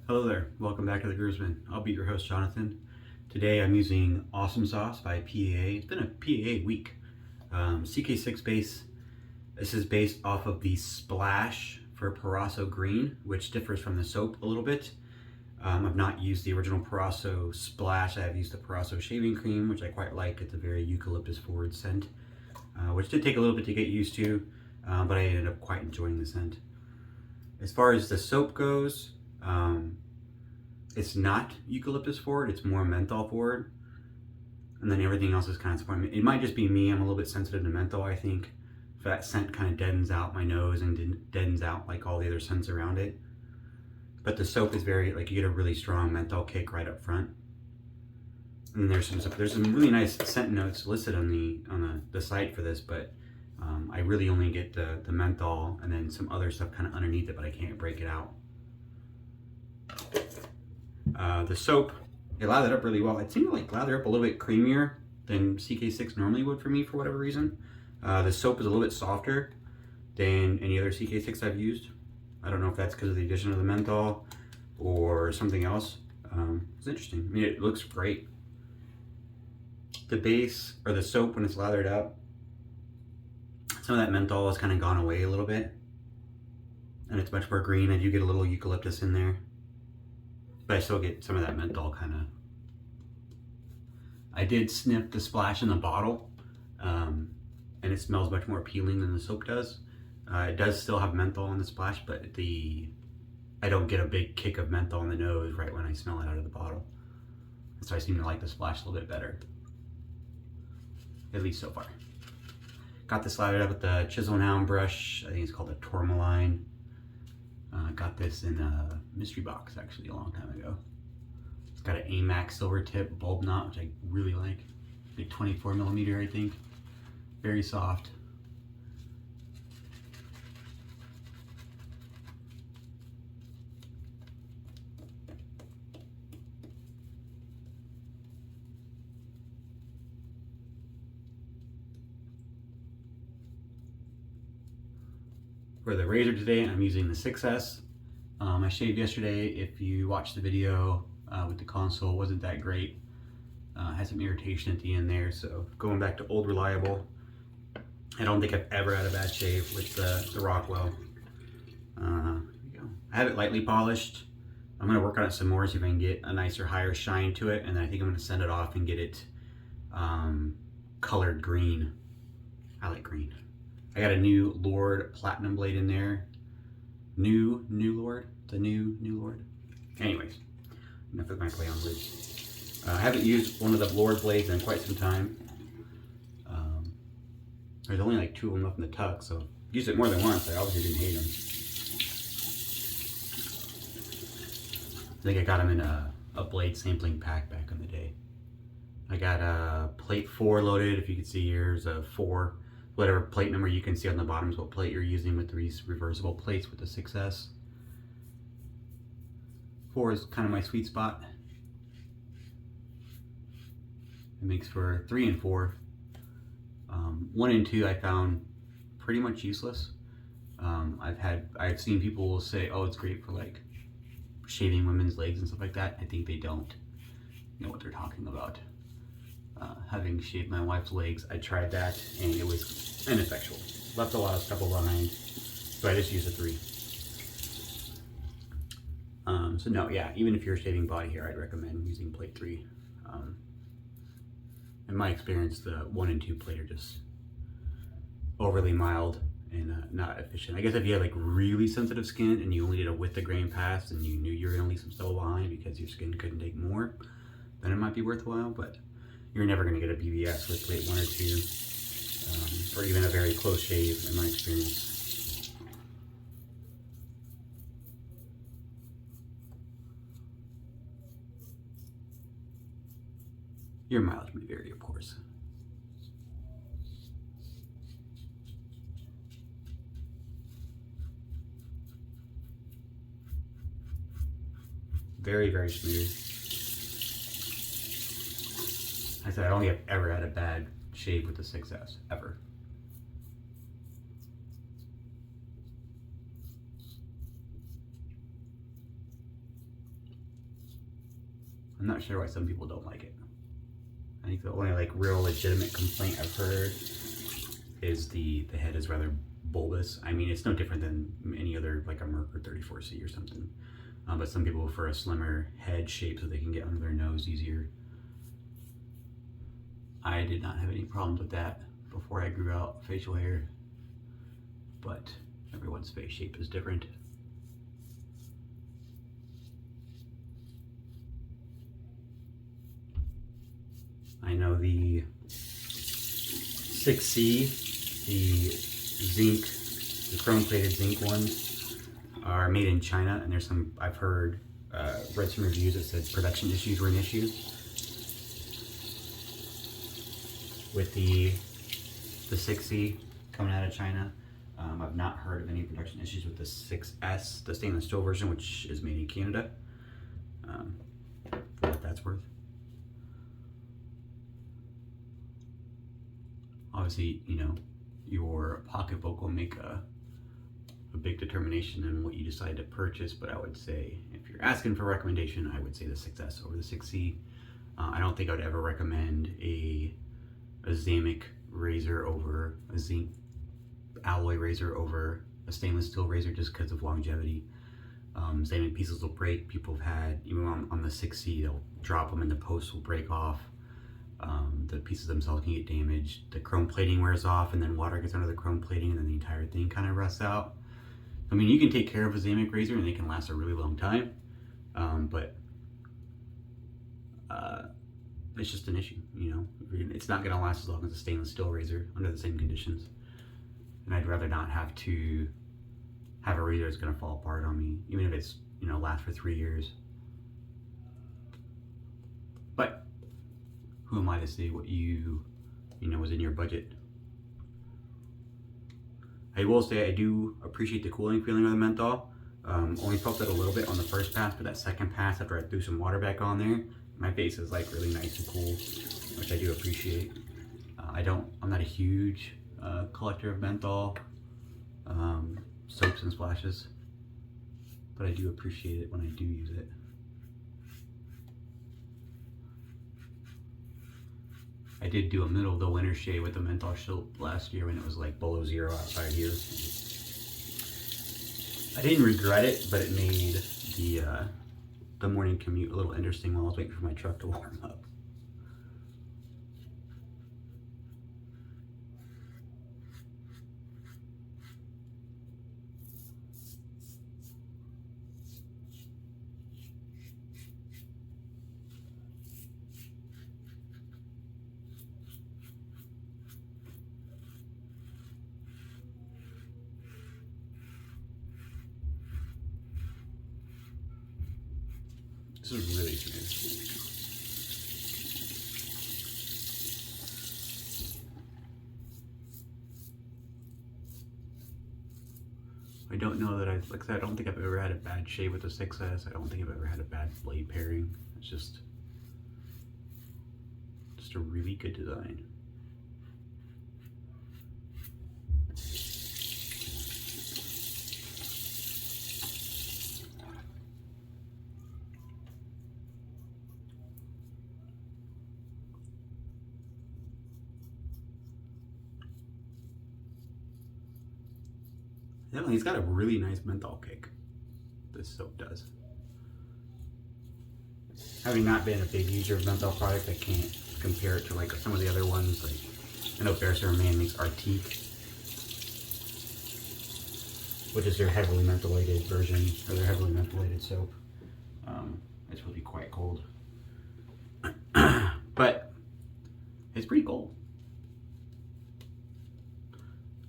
Hello there, welcome back to the Groomsman. I'll be your host, Jonathan. Today I'm using Awesome Sauce by PAA. It's been a PAA week. CK6 base. This is based off of the Splash for Parasso Green, which differs from the soap a little bit. I've not used the original Parasso Splash. I have used the Parasso Shaving Cream, which I quite like. It's a very eucalyptus forward scent, which did take a little bit to get used to, but I ended up quite enjoying the scent. As far as the soap goes, it's not eucalyptus forward, it's more menthol forward. And then everything else is kind of disappointing. It might just be me, I'm a little bit sensitive to menthol, I think. If that scent kind of deadens out my nose and deadens out like all the other scents around it. But the soap is very, like, you get a really strong menthol kick right up front. And there's some really nice scent notes listed on the site for this, but I really only get the menthol and then some other stuff kind of underneath it, but I can't break it out. The soap, it lathered up really well. It seemed to like lather up a little bit creamier than CK6 normally would for me for whatever reason. The soap is a little bit softer than any other CK6 I've used. I don't know if that's because of the addition of the menthol or something else. It's interesting. I mean, it looks great. The base, or the soap, when it's lathered up, some of that menthol has kind of gone away a little bit. And it's much more green. I do get a little eucalyptus in there. But I still get some of that menthol kind of. I did sniff the Splash in the bottle, and it smells much more appealing than the soap does. It does still have menthol in the Splash, but I don't get a big kick of menthol in the nose right when I smell it out of the bottle. So I seem to like the Splash a little bit better, at least so far. Got this lathered up with the Chisel and Hound brush. I think it's called a Tourmaline. Got this in a mystery box actually a long time ago. It's got an AMAX silver tip bulb knot, which I really like. Big 24 millimeter, I think. Very soft. For the razor today, I'm using the 6S. I shaved yesterday. If you watched the video with the console, it wasn't that great. Had some irritation at the end there, so going back to old reliable. I don't think I've ever had a bad shave with the Rockwell. There we go. I have it lightly polished. I'm going to work on it some more, see if I can get a nicer, higher shine to it, and then I think I'm going to send it off and get it colored green. I like green. I got a new Lord Platinum blade in there. New Lord? The new Lord? Anyways, enough of my play on words. I haven't used one of the Lord blades in quite some time. There's only like 2 of them left in the tuck, so I used it more than once. I obviously didn't hate them. I think I got them in a blade sampling pack back in the day. I got a plate 4 loaded, if you can see here, there's a 4. Whatever plate number you can see on the bottom is what plate you're using with these reversible plates with the 6S. 4 is kind of my sweet spot. It makes for 3 and 4. 1 and 2 I found pretty much useless. I've seen people say, oh, it's great for like shaving women's legs and stuff like that. I think they don't know what they're talking about. Having shaved my wife's legs, I tried that and it was ineffectual. Left a lot of stubble behind, so I just used a 3. So no, yeah, even if you're shaving body hair, I'd recommend using plate 3. In my experience, the 1 and 2 plate are just overly mild and not efficient. I guess if you had like really sensitive skin and you only did a width of grain pass and you knew you were gonna leave some stubble behind because your skin couldn't take more, then it might be worthwhile, but you're never gonna get a BBS with plate 1 or 2, or even a very close shave in my experience. Your mileage may vary, of course. Very, very smooth. I said I don't think I've ever had a bad shave with the 6S, ever. I'm not sure why some people don't like it. I think the only like real legitimate complaint I've heard is the head is rather bulbous. I mean, it's no different than any other, like a Merc or 34C or something. But some people prefer a slimmer head shape so they can get under their nose easier. I did not have any problems with that before I grew out facial hair, but everyone's face shape is different. I know the 6C, the zinc, the chrome plated zinc ones are made in China, and there's some, I've heard, read some reviews that said production issues were an issue with the 6C coming out of China. I've not heard of any production issues with the 6S, the stainless steel version, which is made in Canada, for what that's worth. Obviously, you know, your pocketbook will make a big determination in what you decide to purchase, but I would say if you're asking for a recommendation, I would say the 6S over the 6C. I don't think I would ever recommend a Zamic razor over a zinc alloy razor over a stainless steel razor just because of longevity. Zamic pieces will break. People have had, even on the 6C, they'll drop them and the posts will break off. The pieces themselves can get damaged. The chrome plating wears off and then water gets under the chrome plating and then the entire thing kind of rusts out. I mean, you can take care of a Zamic razor and they can last a really long time, but it's just an issue, you know. It's not going to last as long as a stainless steel razor under the same conditions. And I'd rather not have to have a razor that's going to fall apart on me, even if it's, you know, lasts for 3 years. But who am I to say what you know, was in your budget? I will say I do appreciate the cooling feeling of the menthol. Only felt it a little bit on the first pass, but that second pass, after I threw some water back on there, my face is like really nice and cool, which I do appreciate. I'm not a huge collector of menthol soaps and splashes, but I do appreciate it when I do use it. I did do a middle of the winter shave with the menthol soap last year when it was like below 0 outside here. I didn't regret it, but it made the morning commute a little interesting while I was waiting for my truck to warm up. This is really smooth. I don't know that like I said, I don't think I've ever had a bad shave with the 6S. I don't think I've ever had a bad blade pairing. It's just a really good design. Definitely, it's got a really nice menthol kick. This soap does. Having not been a big user of menthol product, I can't compare it to like some of the other ones. Like I know Bear Summer Man makes Arctique, which is their heavily mentholated version, or their heavily mentholated soap. It's really quite cold, but it's pretty cold.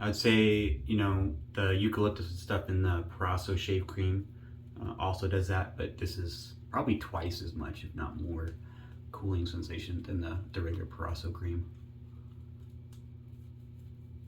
I'd say, you know, the eucalyptus and stuff in the Parasso shave cream also does that, but this is probably twice as much, if not more, cooling sensation than the regular Parasso cream.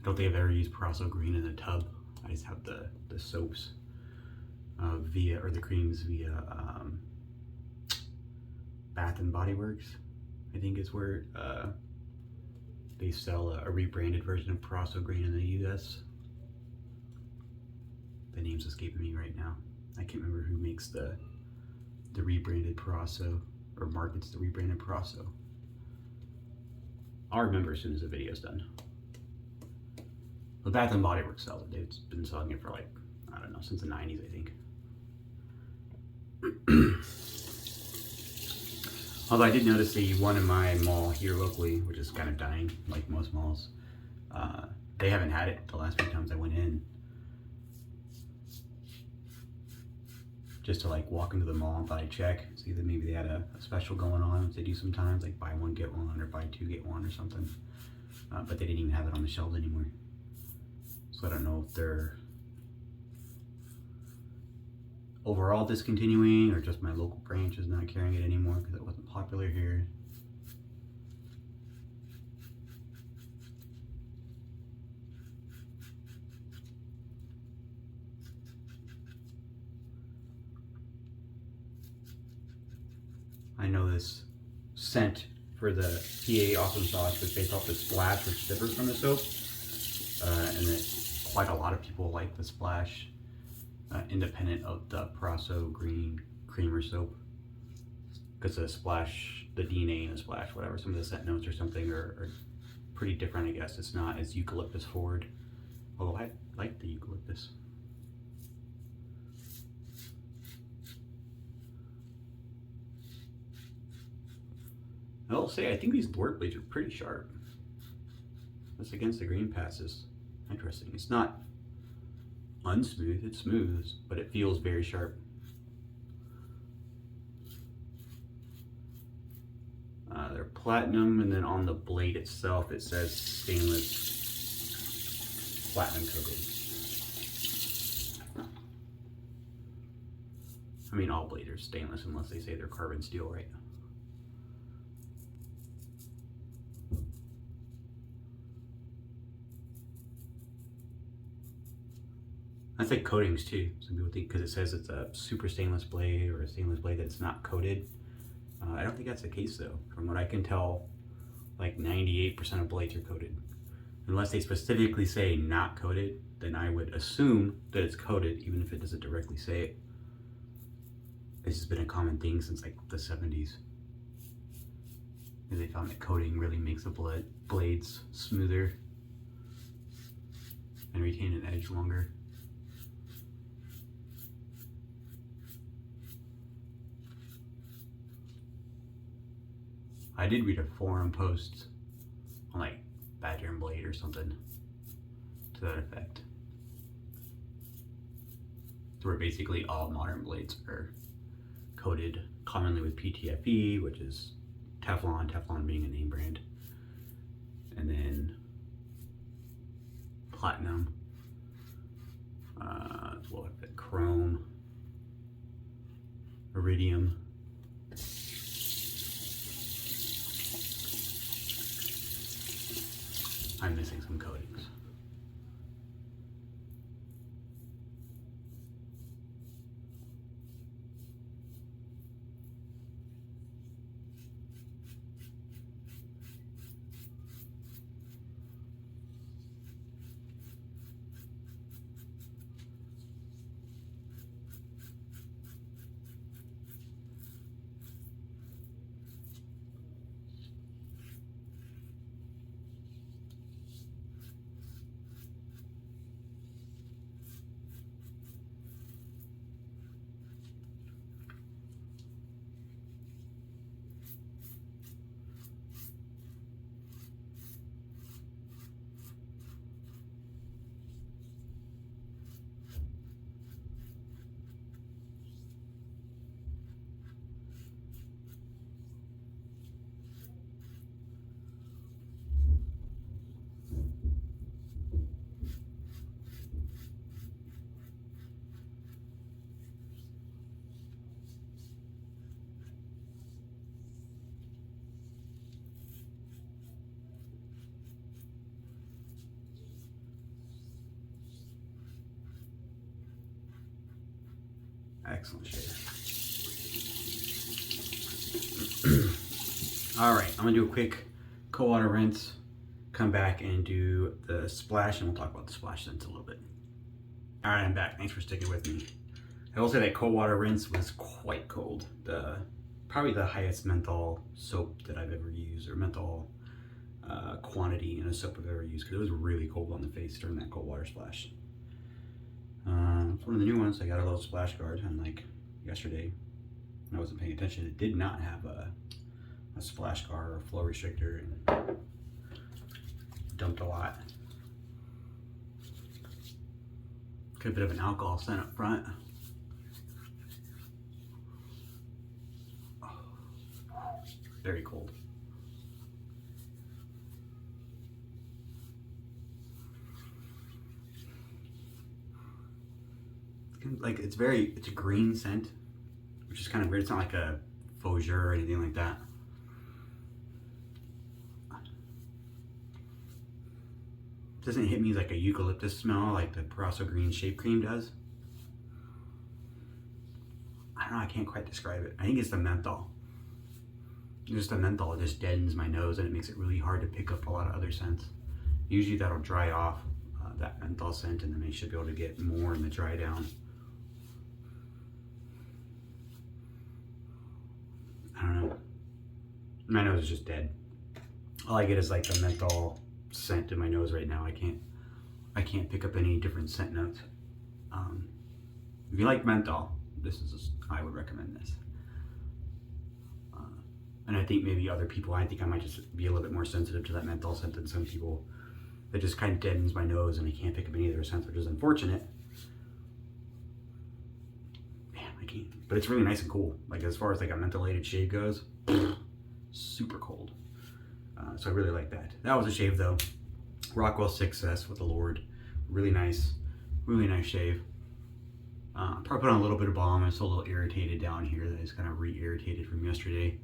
I don't think I've ever used Parasso green in a tub. I just have the soaps or the creams via Bath and Body Works, I think is where they sell a rebranded version of Parasso green in the US. The name's escaping me right now. I can't remember who makes the rebranded Parasso. or markets the rebranded Parasso. I'll remember as soon as the video's done. But Bath and Body Works sells it. It's been selling it for like, I don't know, since the 90s, I think. Although I did notice the one in my mall here locally, which is kind of dying, like most malls. They haven't had it the last few times I went in. Just to like walk into the mall and thought I'd check, see that maybe they had a special going on, which they do sometimes, like buy one get one or buy two get one or something. But they didn't even have it on the shelves anymore. So I don't know if they're overall discontinuing or just my local branch is not carrying it anymore because it wasn't popular here. I know this scent for the PAA Awesome Sauce was based off the Splash, which differs from the soap, and that quite a lot of people like the Splash, independent of the Parasso Green Creamer soap, because the Splash, the DNA in the Splash, whatever, some of the scent notes or something are pretty different, I guess. It's not as eucalyptus forward, although I like the eucalyptus. I will say, I think these board blades are pretty sharp. That's against the green passes. Interesting. It's not unsmooth, it's smooth, but it feels very sharp. They're platinum, and then on the blade itself it says stainless platinum coated. I mean, all blades are stainless unless they say they're carbon steel, right? I think coatings too. Some people think because it says it's a super stainless blade or a stainless blade that it's not coated. I don't think that's the case though. From what I can tell, like 98% of blades are coated. Unless they specifically say not coated, then I would assume that it's coated even if it doesn't directly say it. This has been a common thing since like the 70s. Because they found that coating really makes the blades smoother and retain an edge longer. I did read a forum post on like Badger and Blade or something to that effect, where basically all modern blades are coated commonly with PTFE, which is Teflon, Teflon being a name brand, and then platinum, chrome, iridium. I'm missing some coatings. Excellent shade. All right, I'm gonna do a quick cold water rinse, come back and do the splash, and we'll talk about the splash scents a little bit. All right, I'm back. Thanks for sticking with me. I will say that cold water rinse was quite cold. The probably the highest menthol soap that I've ever used, or menthol quantity in a soap I've ever used, because it was really cold on the face during that cold water splash. It's one of the new ones. I got a little splash guard, unlike yesterday when I wasn't paying attention. It did not have a splash guard or a flow restrictor, and dumped a lot. Got a bit of an alcohol scent up front. Oh, very cold. Like it's a green scent, which is kind of weird. It's not like a faux jus or anything like that. It doesn't hit me like a eucalyptus smell like the Parasso Green Shave Cream does. I don't know, I can't quite describe it. I think it's the menthol. Just the menthol, it just deadens my nose and it makes it really hard to pick up a lot of other scents. Usually that'll dry off that menthol scent, and then I should be able to get more in the dry down. I don't know. My nose is just dead. All I get is like the menthol scent in my nose right now. I can't pick up any different scent notes. If you like menthol, I would recommend this. And I think maybe other people, I think I might just be a little bit more sensitive to that menthol scent than some people. It just kind of deadens my nose and I can't pick up any other scents, which is unfortunate. Man, I can't. But it's really nice and cool. Like as far as like a mentholated shave goes, super cold. So I really like that. That was a shave though. Rockwell Success with the Lord. Really nice shave. Probably put on a little bit of balm. I'm still a little irritated down here. That is kind of re-irritated from yesterday.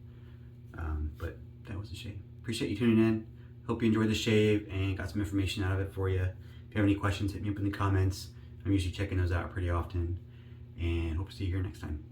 But that was a shave. Appreciate you tuning in. Hope you enjoyed the shave and got some information out of it for you. If you have any questions, hit me up in the comments. I'm usually checking those out pretty often. And hope to see you here next time.